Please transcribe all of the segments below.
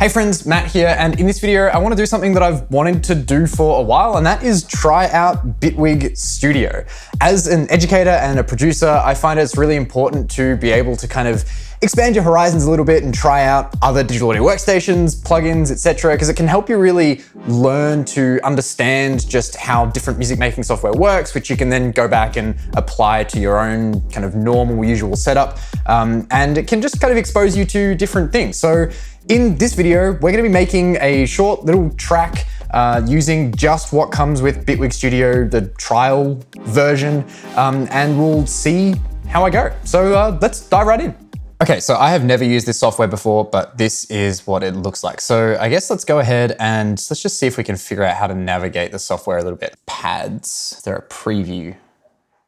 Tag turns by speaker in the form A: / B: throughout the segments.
A: Hey friends, Matt here, and in this video, I want to do something that I've wanted to do for a while, and that is try out Bitwig Studio. As an educator and a producer, I find it's really important to be able to kind of expand your horizons a little bit and try out other digital audio workstations, plugins, etc., because it can help you really learn to understand just how different music making software works, which you can then go back and apply to your own kind of normal, usual setup. And it can just kind of expose you to different things. So in this video, we're going to be making a short little track using just what comes with Bitwig Studio, the trial version, and we'll see how I go. So let's dive right in. Okay, so I have never used this software before, but this is what it looks like. So I guess let's go ahead and let's just see if we can figure out how to navigate the software a little bit. Pads, they're a preview.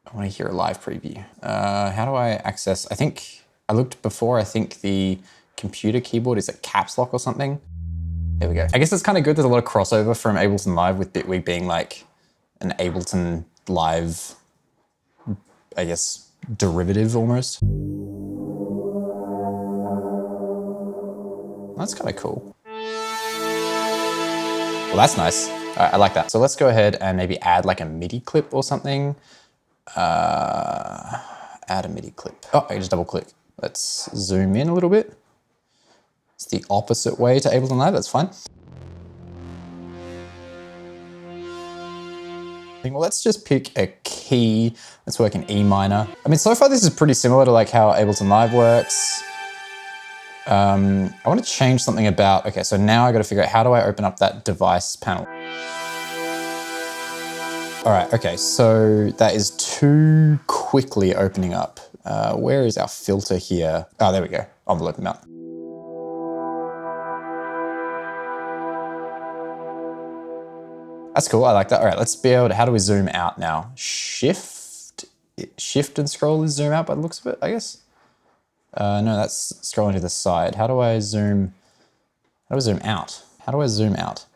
A: I want to hear a live preview. How do I access? I think I looked before, I think the computer keyboard is a caps lock or something. There we go. I guess it's kind of good. There's a lot of crossover from Ableton Live, with Bitwig being like an Ableton Live, I guess, derivative almost. That's kind of cool. Well, that's nice. All right, I like that. So let's go ahead and maybe add like a MIDI clip or something. Add a MIDI clip. Oh, I can just double click. Let's zoom in a little bit. It's the opposite way to Ableton Live, that's fine. Well, let's just pick a key. Let's work in E minor. I mean, so far this is pretty similar to like how Ableton Live works. I want to change something about, okay, so now I got to figure out how do I open up that device panel. All right, okay, so that is too quickly opening up. Where is our filter here? Oh, there we go, envelope mount. That's cool, I like that. All right, let's be able to, how do we zoom out now? Shift and scroll is zoom out by the looks of it, I guess. No, that's scrolling to the side. How do I zoom? How do I zoom out? How do I zoom out?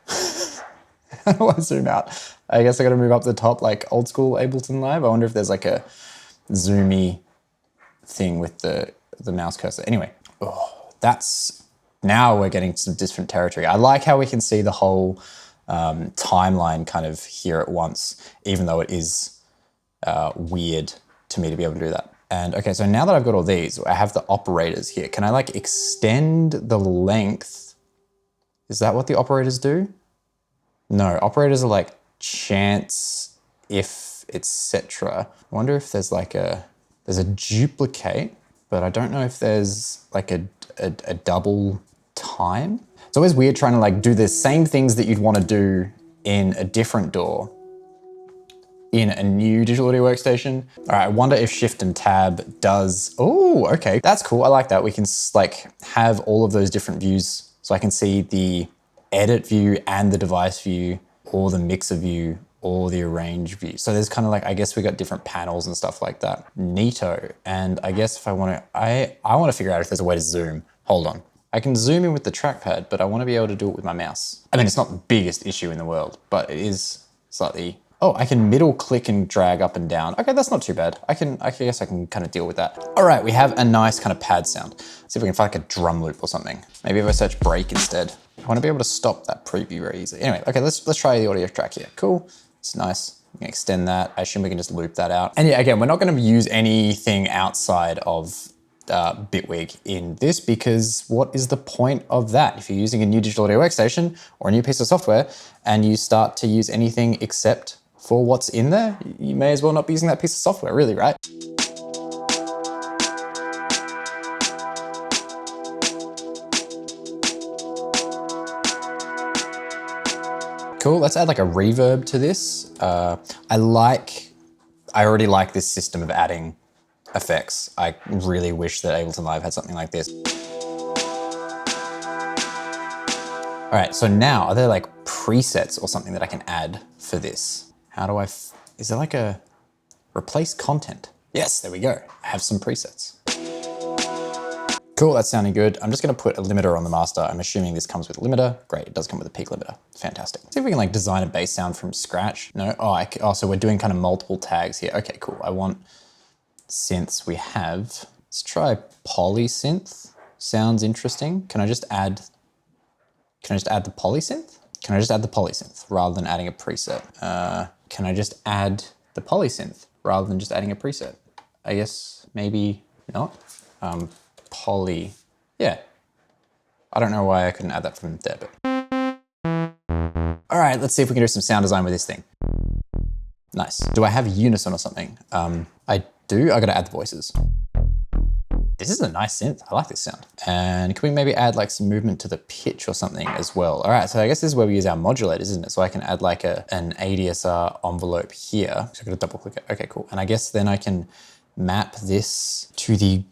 A: How do I zoom out? I guess I gotta move up the top like old school Ableton Live. I wonder if there's like a zoomy thing with the mouse cursor. Anyway, now we're getting some different territory. I like how we can see the whole timeline kind of here at once, even though it is weird to me to be able to do that. And okay, so now that I've got all these, I have the operators here. Can I like extend the length? Is that what the operators do? No, operators are like chance, if, etc. I wonder if there's like there's a duplicate, but I don't know if there's like a double time. It's always weird trying to like do the same things that you'd want to do in a different DAW in a new digital audio workstation. All right, I wonder if Shift and Tab does, oh, okay, that's cool. I like that. We can like have all of those different views. So I can see the edit view and the device view, or the mixer view, or the arrange view. So there's kind of like, I guess we got different panels and stuff like that. Neato. And I guess if I want to, I want to figure out if there's a way to zoom. Hold on. I can zoom in with the trackpad, but I want to be able to do it with my mouse. I mean, it's not the biggest issue in the world, but it is slightly, oh, I can middle click and drag up and down. Okay, that's not too bad. I guess I can kind of deal with that. All right, we have a nice kind of pad sound. Let's see if we can find like a drum loop or something. Maybe if I search break instead. I want to be able to stop that preview very easily. Anyway, okay, let's try the audio track here. Cool, it's nice. We can extend that. I assume we can just loop that out. And yeah, again, we're not going to use anything outside of Bitwig in this, because what is the point of that? If you're using a new digital audio workstation or a new piece of software and you start to use anything except for what's in there, you may as well not be using that piece of software, really, right? Cool, let's add like a reverb to this. I already like this system of adding effects. I really wish that Ableton Live had something like this. All right, so now are there like presets or something that I can add for this? How do is there like a replace content? Yes, there we go. I have some presets. Cool, that's sounding good. I'm just gonna put a limiter on the master. I'm assuming this comes with a limiter. Great, it does come with a peak limiter. Fantastic. Let's see if we can like design a bass sound from scratch. No, oh, so we're doing kind of multiple tags here. Okay, cool. I want synths we have. Let's try polysynth. Sounds interesting. Can I just add Can I just add the polysynth? Can I just add the polysynth rather than adding a preset? Can I just add the polysynth rather than just adding a preset? I guess maybe not. Poly, yeah. I don't know why I couldn't add that from there, but. All right, let's see if we can do some sound design with this thing. Nice. Do I have unison or something? I do, I gotta add the voices. This is a nice synth, I like this sound. And can we maybe add like some movement to the pitch or something as well? All right, so I guess this is where we use our modulators, isn't it? So I can add like an ADSR envelope here. So I'm gonna double click it, okay, cool. And I guess then I can map this to the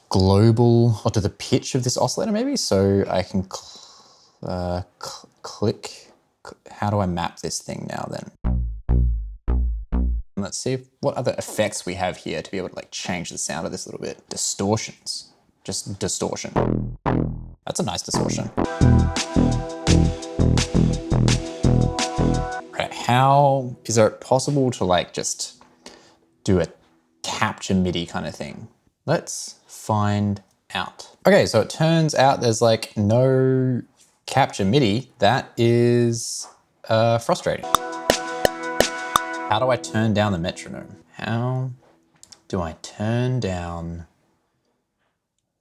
A: global, or to the pitch of this oscillator maybe? So I can click, how do I map this thing now then? Let's see what other effects we have here to be able to like change the sound of this a little bit. Distortions, just distortion. That's a nice distortion. Right, how is it possible to like just do a capture MIDI kind of thing? Let's find out. Okay, so it turns out there's like no capture MIDI. That is frustrating. How do I turn down the metronome? How do I turn down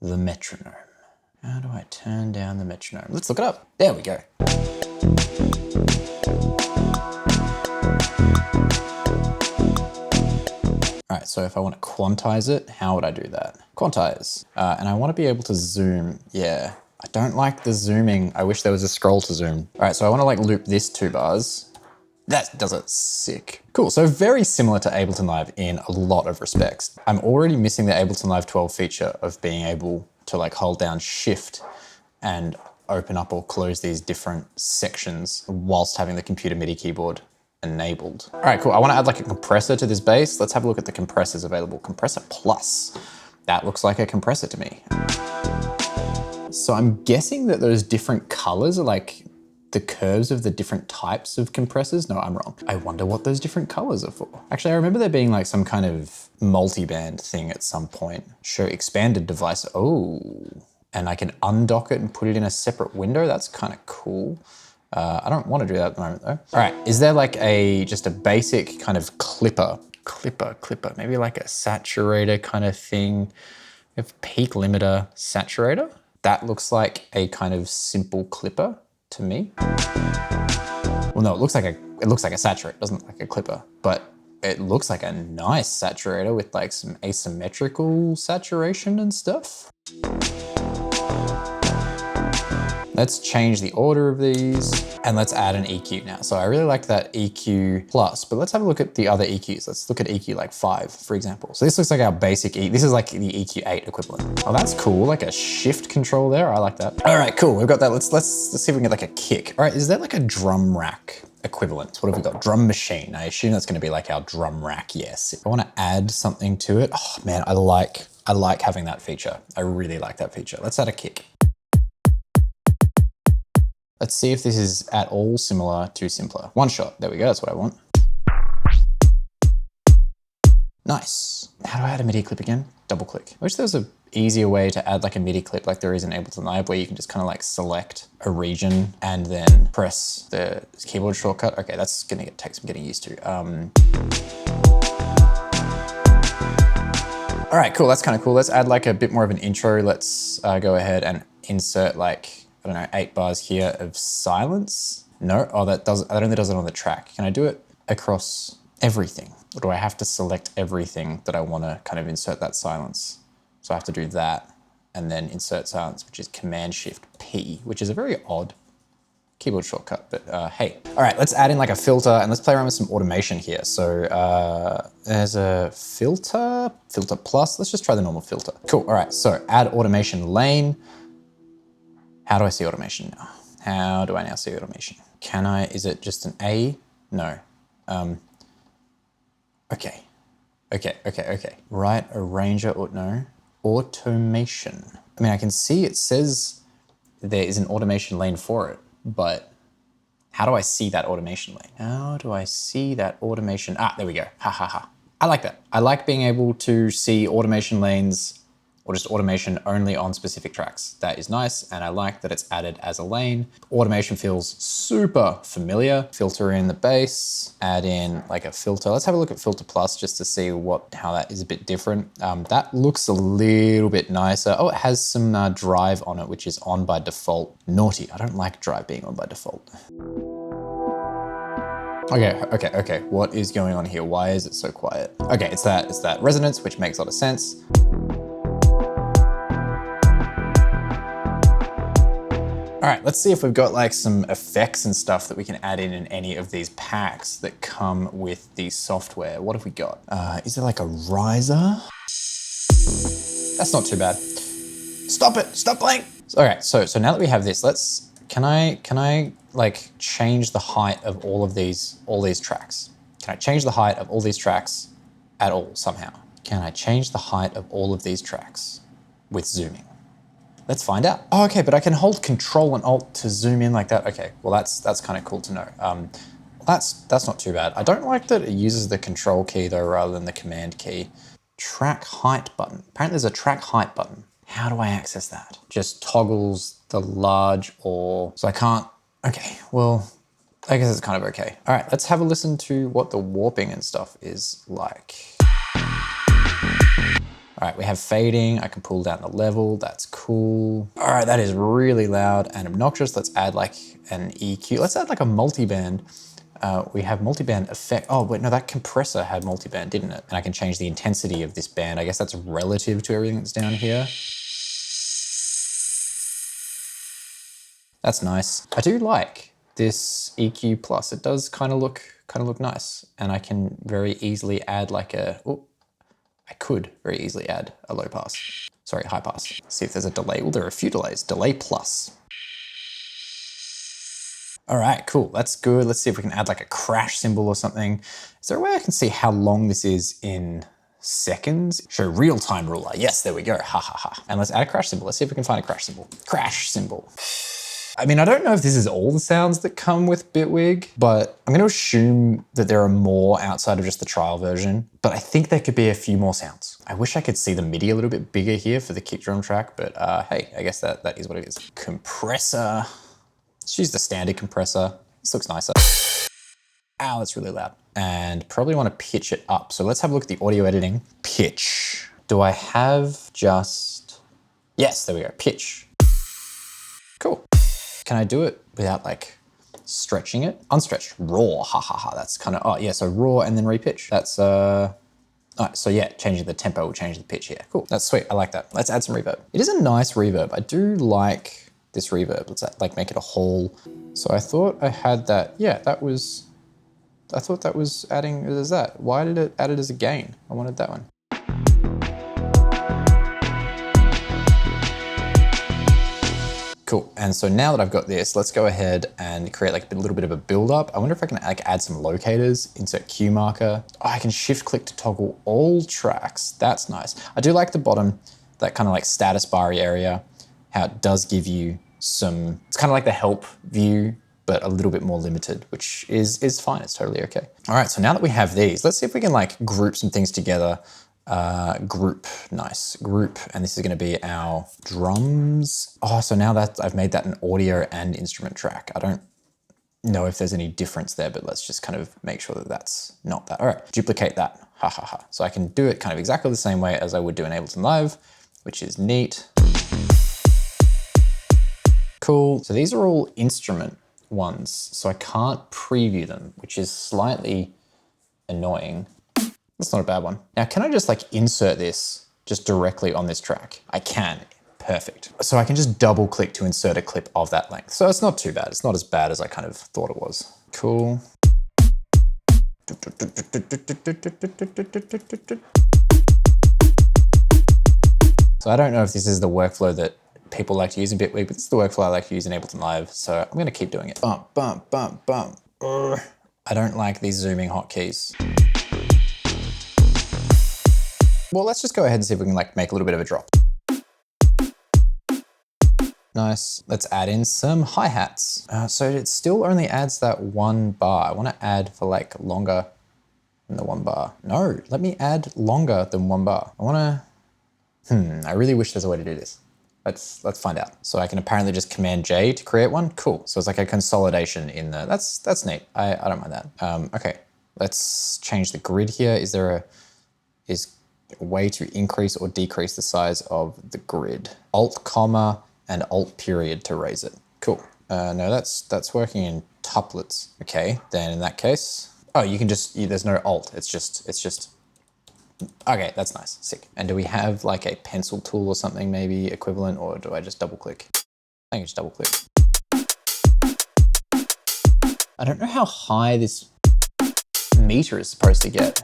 A: the metronome? How do I turn down the metronome? Let's look it up. There we go. All right, so if I want to quantize it, how would I do that? Quantize, and I want to be able to zoom. Yeah, I don't like the zooming. I wish there was a scroll to zoom. All right, so I want to like loop this 2 bars. That does it sick. Cool, so very similar to Ableton Live in a lot of respects. I'm already missing the Ableton Live 12 feature of being able to like hold down Shift and open up or close these different sections whilst having the computer MIDI keyboard enabled. All right, cool, I wanna add like a compressor to this bass. Let's have a look at the compressors available. Compressor Plus, that looks like a compressor to me. So I'm guessing that those different colors are like the curves of the different types of compressors. No, I'm wrong. I wonder what those different colors are for. Actually, I remember there being like some kind of multi-band thing at some point. Show expanded device. Oh, and I can undock it and put it in a separate window. That's kind of cool. I don't want to do that at the moment though. All right, is there like just a basic kind of clipper, maybe like a saturator kind of thing? We have peak limiter saturator. That looks like a kind of simple clipper to me. Well, no, it looks like a saturator. It doesn't look like a clipper, but it looks like a nice saturator with like some asymmetrical saturation and stuff. Let's change the order of these and let's add an EQ now. So I really like that EQ plus, but let's have a look at the other EQs. Let's look at EQ like 5, for example. So this looks like our basic this is like the EQ 8 equivalent. Oh, that's cool, like a shift control there. I like that. All right, cool, we've got that. Let's see if we can get like a kick. All right, is there like a drum rack equivalent? What have we got? Drum machine. I assume that's gonna be like our drum rack, yes. If I wanna add something to it, oh man, I like having that feature. I really like that feature. Let's add a kick. Let's see if this is at all similar to simpler. One shot, there we go, that's what I want. Nice. How do I add a MIDI clip again? Double click. I wish there was an easier way to add like a MIDI clip like there is in Ableton Live where you can just kind of like select a region and then press the keyboard shortcut. Okay, that's gonna take some getting used to. All right, cool, that's kind of cool. Let's add like a bit more of an intro. Let's go ahead and insert like, I don't know, 8 bars here of silence. No, oh, that only does it on the track. Can I do it across everything? Or do I have to select everything that I want to kind of insert that silence? So I have to do that and then insert silence, which is Command-Shift-P, which is a very odd keyboard shortcut, but hey. All right, let's add in like a filter and let's play around with some automation here. So there's a filter plus. Let's just try the normal filter. Cool, all right, so add automation lane. How do I see automation now? How do I now see automation? Is it just an A? No. Okay. Right arranger, or no. Automation. I mean, I can see it says there is an automation lane for it, but how do I see that automation lane? How do I see that automation? Ah, there we go. Ha ha ha. I like that. I like being able to see automation lanes or just automation only on specific tracks. That is nice, and I like that it's added as a lane. Automation feels super familiar. Filter in the bass, add in like a filter. Let's have a look at Filter Plus just to see how that is a bit different. That looks a little bit nicer. Oh, it has some drive on it, which is on by default. Naughty, I don't like drive being on by default. Okay. What is going on here? Why is it so quiet? Okay, it's that resonance, which makes a lot of sense. All right, let's see if we've got like some effects and stuff that we can add in any of these packs that come with the software. What have we got? Is there like a riser? That's not too bad. Stop it, stop playing. All right, so now that we have this, can I like change the height of all these tracks? Can I change the height of all these tracks at all somehow? Can I change the height of all of these tracks with zooming? Let's find out. Oh, okay, but I can hold Control and Alt to zoom in like that. Okay, well that's kind of cool to know. That's not too bad. I don't like that it uses the Control key though rather than the Command key. Track height button. Apparently there's a track height button. How do I access that? Just toggles the large or, so I can't, okay, well, I guess it's kind of okay. All right, let's have a listen to what the warping and stuff is like. All right, we have fading. I can pull down the level. That's cool. All right, that is really loud and obnoxious. Let's add like an EQ. Let's add like a multiband. We have multiband effect. Oh, wait, no, that compressor had multiband, didn't it? And I can change the intensity of this band. I guess that's relative to everything that's down here. That's nice. I do like this EQ plus. It does kind of look nice. And I can very easily add like I could very easily add a low pass. Sorry, high pass. See if there's a delay. Well, there are a few delays. Delay plus. All right, cool, that's good. Let's see if we can add like a crash symbol or something. Is there a way I can see how long this is in seconds? Show real-time ruler. Yes, there we go, ha ha ha. And let's add a crash symbol. Let's see if we can find a crash symbol. Crash symbol. I mean, I don't know if this is all the sounds that come with Bitwig, but I'm gonna assume that there are more outside of just the trial version, but I think there could be a few more sounds. I wish I could see the MIDI a little bit bigger here for the kick drum track, but hey, I guess that is what it is. Compressor. Let's use the standard compressor. This looks nicer. Ow, that's really loud. And probably wanna pitch it up. So let's have a look at the audio editing. Pitch. Do I have just, yes, there we go, pitch. Cool. Can I do it without like stretching it? Unstretched, raw, ha ha ha. That's kind of, oh yeah, so raw and then repitch. That's, all right, so yeah, changing the tempo will change the pitch here. Cool, that's sweet, I like that. Let's add some reverb. It is a nice reverb. I do like this reverb. Let's like make it a whole. So I thought I had that, yeah, I thought that was adding as that. Why did it add it as a gain? I wanted that one. Cool, and so now that I've got this, let's go ahead and create like a little bit of a build up. I wonder if I can like add some locators, insert cue marker. Oh, I can shift click to toggle all tracks. That's nice. I do like the bottom, that kind of like status bar area, how it does give you some, it's kind of like the help view, but a little bit more limited, which is fine, it's totally okay. All right, so now that we have these, let's see if we can like group some things together. Group, nice, group, and this is gonna be our drums. Oh, so now that I've made that an audio and instrument track, I don't know if there's any difference there, but let's just kind of make sure that that's not that. All right, duplicate that, ha ha ha. So I can do it kind of exactly the same way as I would do in Ableton Live, which is neat. Cool, so these are all instrument ones, so I can't preview them, which is slightly annoying. That's not a bad one. Now, can I just like insert this just directly on this track? I can, perfect. So I can just double click to insert a clip of that length. So it's not too bad. It's not as bad as I kind of thought it was. Cool. So I don't know if this is the workflow that people like to use in Bitwig, but this is the workflow I like to use in Ableton Live. So I'm gonna keep doing it. Bump, bump, bump, bump. I don't like these zooming hotkeys. Well, let's just go ahead and see if we can like make a little bit of a drop. Nice. Let's add in some hi-hats. So it still only adds that one bar. I want to add for like longer than the one bar. No, let me add longer than one bar. I want to I really wish there's a way to do this. Let's find out. So I can apparently just Command J to create one. Cool. So it's like a consolidation in the, that's neat. I don't mind that. Okay, let's change the grid here. Is there a way to increase or decrease the size of the grid? Alt comma and Alt period to raise it. Cool. No, that's working in tuplets. Okay, then in that case, oh, you can just, there's no Alt. It's just, okay, that's nice, sick. And do we have like a pencil tool or something maybe equivalent, or do I just double click? I think just double click. I don't know how high this meter is supposed to get.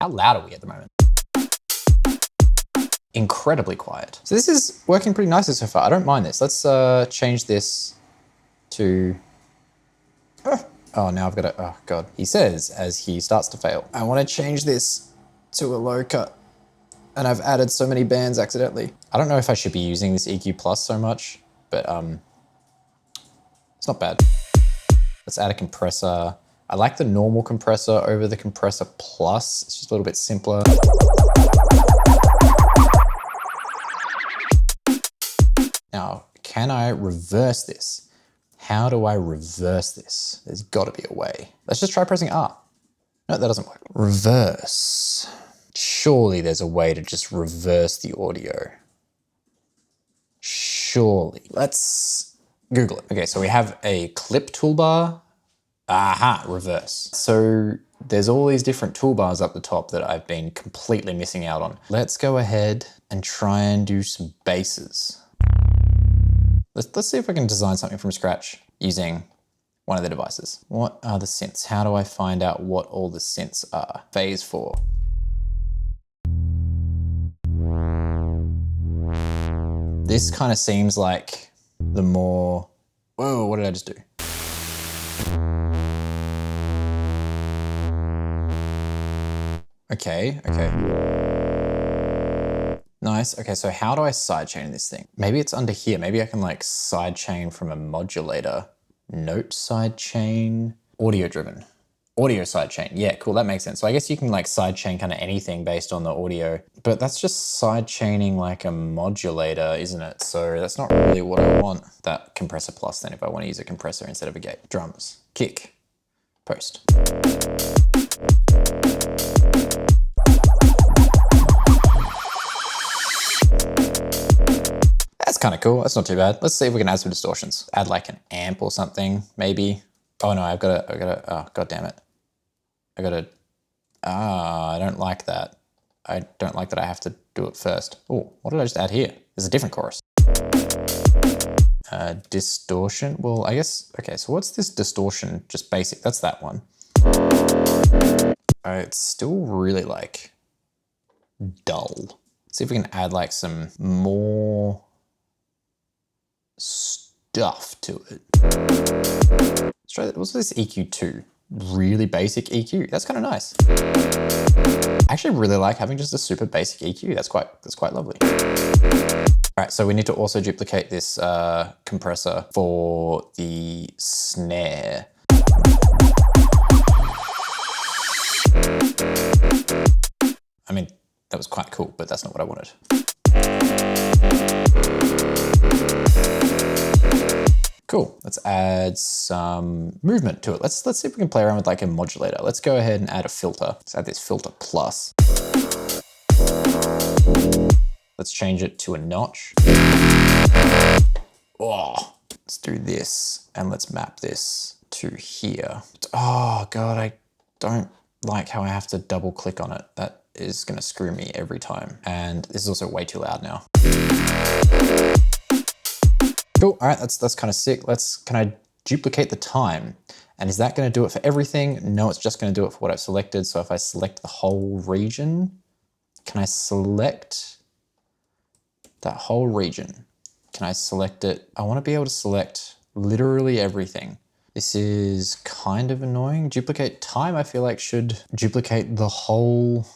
A: How loud are we at the moment? Incredibly quiet. So this is working pretty nicely so far. I don't mind this. Let's change this to, oh, now I've got to, oh God. He says as he starts to fail, I want to change this to a low cut. And I've added so many bands accidentally. I don't know if I should be using this EQ Plus so much, but it's not bad. Let's add a compressor. I like the normal compressor over the compressor plus. It's just a little bit simpler. Now, can I reverse this? How do I reverse this? There's got to be a way. Let's just try pressing R. No, that doesn't work. Reverse. Surely there's a way to just reverse the audio. Surely. Let's Google it. Okay, so we have a clip toolbar. Aha, reverse. So there's all these different toolbars up the top that I've been completely missing out on. Let's go ahead and try and do some basses. Let's see if I can design something from scratch using one of the devices. What are the synths? How do I find out what all the synths are? Phase 4. This kind of seems like the more, whoa, what did I just do? Okay. Nice. Okay, so how do I sidechain this thing? Maybe it's under here. Maybe I can like sidechain from a modulator. Note sidechain, audio driven. Audio sidechain. Yeah, cool, that makes sense. So I guess you can like sidechain kind of anything based on the audio, but that's just sidechaining like a modulator, isn't it? So that's not really what I want. That compressor plus then if I want to use a compressor instead of a gate. Drums, kick, post. That's kind of cool. That's not too bad. Let's see if we can add some distortions. Add like an amp or something, maybe. Oh no, I've got to, oh, God damn it. I don't like that. I don't like that I have to do it first. Oh, what did I just add here? There's a different chorus. Distortion, well, I guess, okay, so what's this distortion? Just basic, that's that one. It's still really like dull. Let's see if we can add like some more stuff to it. Let's try that. What's this EQ2? Really basic EQ. That's kind of nice. I actually really like having just a super basic EQ. That's quite lovely. All right, so we need to also duplicate this compressor for the snare. I mean, that was quite cool, but that's not what I wanted. Cool, let's add some movement to it. Let's see if we can play around with like a modulator. Let's go ahead and add a filter. Let's add this filter plus. Let's change it to a notch. Oh, let's do this and let's map this to here. Oh God, I don't like how I have to double click on it. That is gonna screw me every time. And this is also way too loud now. Cool, all right, that's kind of sick. Can I duplicate the time? And is that gonna do it for everything? No, it's just gonna do it for what I've selected. So if I select the whole region, can I select that whole region? Can I select it? I wanna be able to select literally everything. This is kind of annoying. Duplicate time, I feel like should duplicate the whole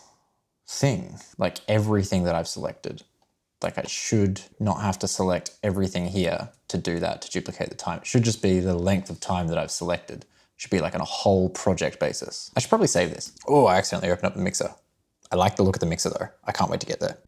A: thing, like everything that I've selected. Like I should not have to select everything here to do that, to duplicate the time. It should just be the length of time that I've selected. It should be like on a whole project basis. I should probably save this. Oh, I accidentally opened up the mixer. I like the look of the mixer though. I can't wait to get there.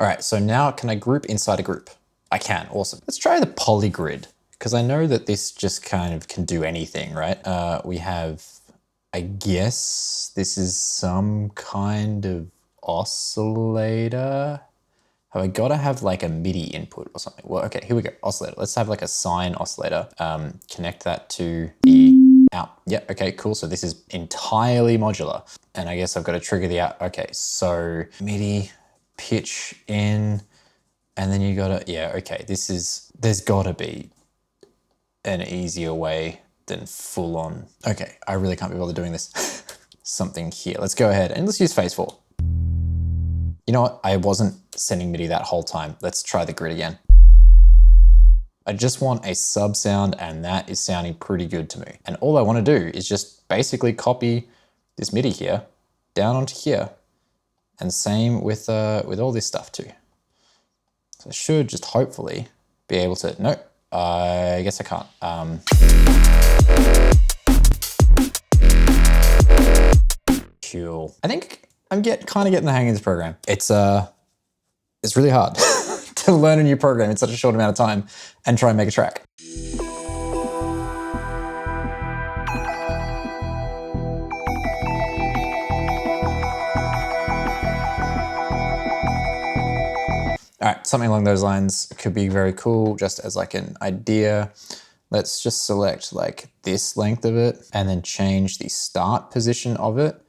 A: All right, so now can I group inside a group? I can, awesome. Let's try the polygrid, because I know that this just kind of can do anything, right? We have, I guess this is some kind of oscillator. Have I gotta have like a MIDI input or something? Well, okay, here we go, oscillator. Let's have like a sine oscillator. Connect that to the out. Yeah, okay, cool. So this is entirely modular. And I guess I've got to trigger the out. Okay, so MIDI, pitch in, and then you gotta, yeah, okay, there's gotta be an easier way than full on. Okay, I really can't be bothered doing this. Something here. Let's go ahead and let's use phase 4. You know what? I wasn't sending MIDI that whole time. Let's try the grid again. I just want a sub sound, and that is sounding pretty good to me. And all I want to do is just basically copy this MIDI here down onto here, and same with all this stuff too. So I should just hopefully be able to, no, I guess I can't. Cool. I think I'm kind of getting the hang of this program. It's really hard to learn a new program in such a short amount of time and try and make a track. All right, something along those lines could be very cool, just as like an idea. Let's just select like this length of it and then change the start position of it,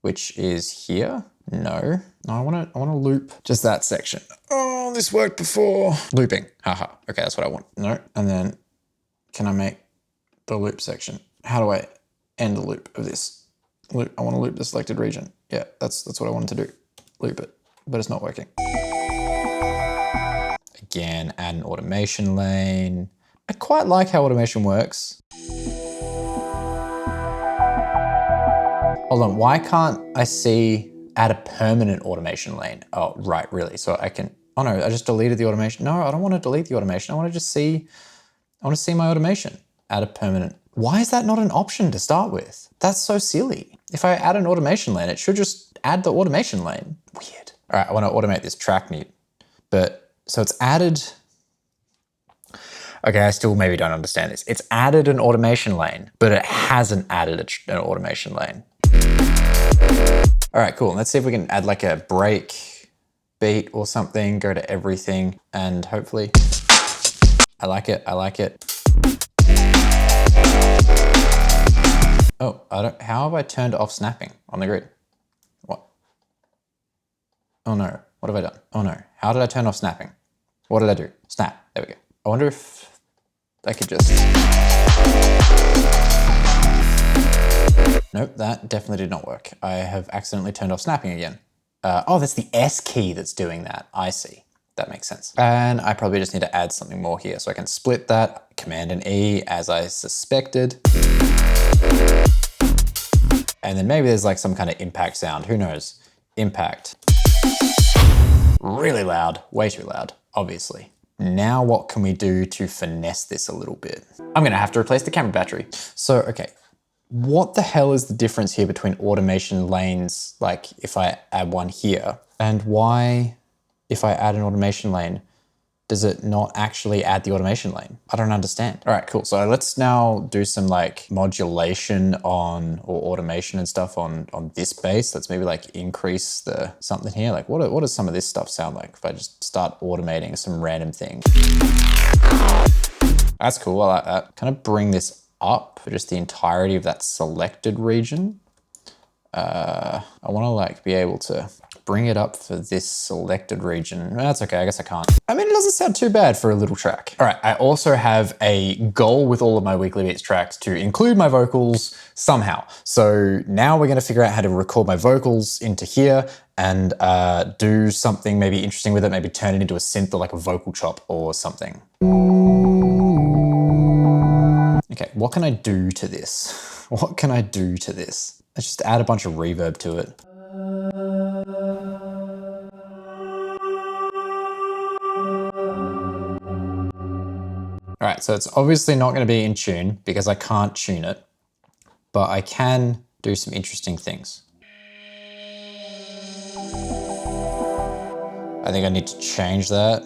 A: which is here. No, I want to loop just that section. Oh, this worked before. Looping, haha. Okay, that's what I want. No, and then can I make the loop section? How do I end the loop of this? Loop. I want to loop the selected region. Yeah, that's what I wanted to do. Loop it, but it's not working. Again, add an automation lane. I quite like how automation works. Hold on, why can't I see add a permanent automation lane? Oh, right, really? So I can, oh no, I just deleted the automation. No, I don't want to delete the automation. I want to just see, I want to see my automation. Add a permanent. Why is that not an option to start with? That's so silly. If I add an automation lane, it should just add the automation lane. Weird. All right, I want to automate this track mute, but so it's added. Okay, I still maybe don't understand this. It's added an automation lane, but it hasn't added an automation lane. All right, cool. Let's see if we can add like a break beat or something, go to everything, and hopefully, I like it, I like it. Oh, how have I turned off snapping on the grid? What? Oh no, what have I done? Oh no, how did I turn off snapping? What did I do? Snap, there we go. I wonder if I could just... Nope, that definitely did not work. I have accidentally turned off snapping again. Oh, that's the S key that's doing that. I see. That makes sense. And I probably just need to add something more here. So I can split that, Command and E, as I suspected. And then maybe there's like some kind of impact sound. Who knows? Impact. Really loud, way too loud, obviously. Now what can we do to finesse this a little bit? I'm gonna have to replace the camera battery. So, okay, what the hell is the difference here between automation lanes, like if I add one here, and why, if I add an automation lane, does it not actually add the automation lane? I don't understand. All right, cool. So let's now do some like modulation on, or automation and stuff on this bass. Let's maybe like increase the something here. Like what does some of this stuff sound like if I just start automating some random thing? That's cool, I like that. Kind of bring this up for just the entirety of that selected region. I wanna like be able to bring it up for this selected region. That's okay, I guess I can't. I mean, it doesn't sound too bad for a little track. All right, I also have a goal with all of my Weekly Beats tracks to include my vocals somehow. So now we're gonna figure out how to record my vocals into here and do something maybe interesting with it, maybe turn it into a synth or like a vocal chop or something. Okay, what can I do to this? What can I do to this? Let's just add a bunch of reverb to it. All right, so it's obviously not going to be in tune because I can't tune it, but I can do some interesting things. I I think I need to change that.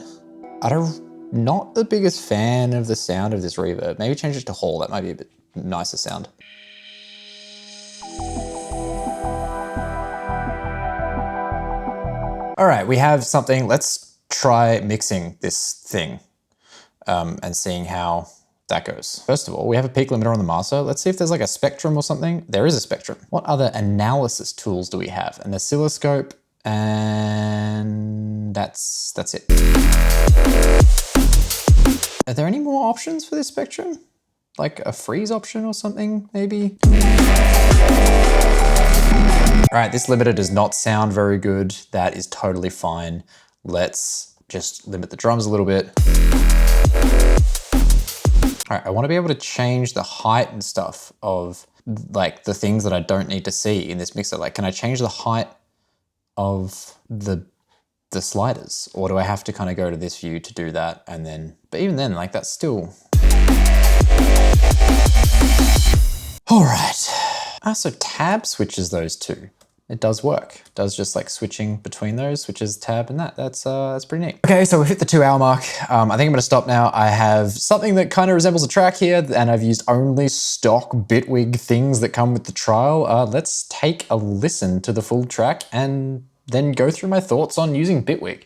A: Not the biggest fan of the sound of this reverb. Maybe change it to Hall, that might be a bit nicer sound. All right, we have something. Let's try mixing this thing and seeing how that goes. First of all, we have a peak limiter on the master. Let's see if there's like a spectrum or something. There is a spectrum. What other analysis tools do we have? An oscilloscope, and that's it. Are there any more options for this spectrum? Like a freeze option or something, maybe? All right, this limiter does not sound very good. That is totally fine. Let's just limit the drums a little bit. All right, I want to be able to change the height and stuff of like the things that I don't need to see in this mixer. Like, can I change the height of the sliders, or do I have to kind of go to this view to do that? And then, but even then, like that's still. All right. So tab switches those two. It does work. It does just like switching between those, switches tab and that's pretty neat. Okay, so we've hit the 2 hour mark. I think I'm gonna stop now. I have something that kind of resembles a track here, and I've used only stock Bitwig things that come with the trial. Let's take a listen to the full track and then go through my thoughts on using Bitwig.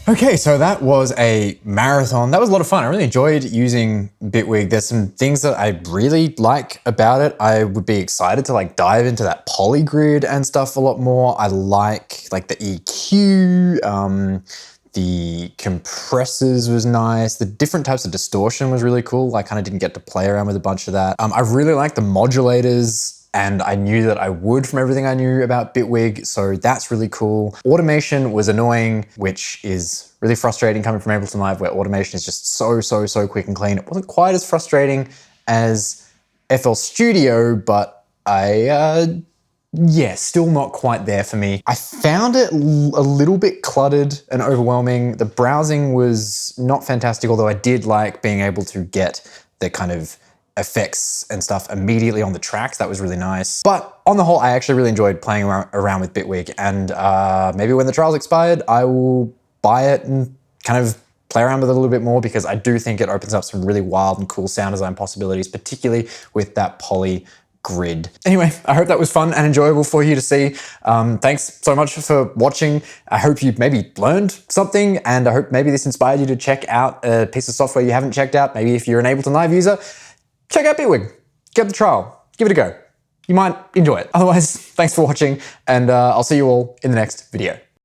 A: Okay, so that was a marathon. That was a lot of fun. I really enjoyed using Bitwig. There's some things that I really like about it. I would be excited to like dive into that polygrid and stuff a lot more. I like the EQ, the compressors was nice. The different types of distortion was really cool. I kind of didn't get to play around with a bunch of that. I really like the modulators, and I knew that I would from everything I knew about Bitwig, so that's really cool. Automation was annoying, which is really frustrating coming from Ableton Live, where automation is just so quick and clean. It wasn't quite as frustrating as FL Studio, but yeah, still not quite there for me. I found it a little bit cluttered and overwhelming. The browsing was not fantastic, although I did like being able to get the kind of effects and stuff immediately on the tracks. That was really nice. But on the whole, I actually really enjoyed playing around with Bitwig, and maybe when the trial's expired, I will buy it and kind of play around with it a little bit more, because I do think it opens up some really wild and cool sound design possibilities, particularly with that poly grid. Anyway, I hope that was fun and enjoyable for you to see. Thanks so much for watching. I hope you maybe learned something, and I hope maybe this inspired you to check out a piece of software you haven't checked out. Maybe if you're an Ableton Live user, check out Bitwig, get the trial, give it a go. You might enjoy it. Otherwise, thanks for watching, and I'll see you all in the next video.